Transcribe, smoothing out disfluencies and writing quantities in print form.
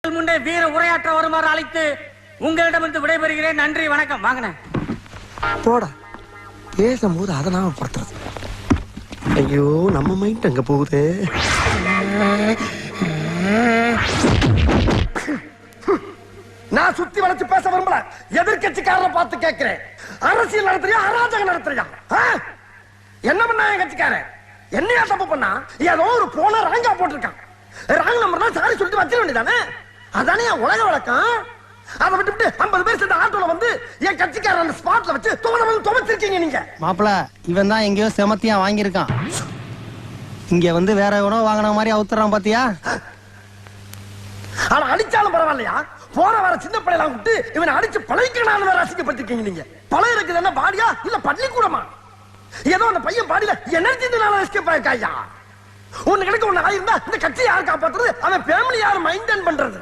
முன்னே வீர உரையாற்ற வருமாறு அழைத்து உங்களிடமிருந்து விடைபெறுகிறேன். நன்றி, வணக்கம். வாங்கினேன் போடா. பேசும்போது அதை நாம படுத்துறது. ஐயோ, நம்ம மைண்ட் அங்க போகுது. நான் சுத்தி வளைச்சு பேச விரும்பல. எதிர்கட்சிக்காரரை பார்த்து கேட்கிறேன், அரசியல் நடத்துறியா அராஜகம் நடத்துறியா? என்ன பண்ணா என் கட்சிக்காரன்? என்னையா தப்பு பண்ணா? ஏதோ ஒரு போன ராங்கா போட்டிருக்கான். ராங் நம்பர் தான் சாரி சொல்லிட்டு வச்சிட வேண்டியதானே? அதானே உலக வழக்கம். அதை விட்டு 50 பேர் சேர்ந்த ஆட்டோல வந்து என் கட்சிக்காரன் அந்த ஸ்பாட்ல வச்சு துவச்சிருக்கீங்க நீங்க. மாப்பிள, இவன் தான் எங்கேயோ செமத்தியா வாங்கியிருக்கான். இங்க வந்து வேற எவனோ வாங்கின மாதிரி அவுத்துறான் பாத்தியா? ஆனா அடிச்சாலும் பரவாயில்லையா? போற வர சின்ன பிள்ளைலாம் விட்டு இவனை அடிச்சு பழகிக்கணும் வேற அசிங்கப்பட்டிருக்கீங்க நீங்க. பழைய இருக்குது என்ன பாடியா இல்ல பள்ளிக்கூடமா? ஏதோ அந்த பையன் பாடியில எனர்ஜி எஸ்கேப் ஆயிருக்காயா? ஒண்ணு கிடைக்க ஒண்ணு ஆயிருந்தா இந்த கட்சி யார் காப்பாத்துறது? அவன் ஃபேமிலி யார் மெயின்டைன் பண்றது?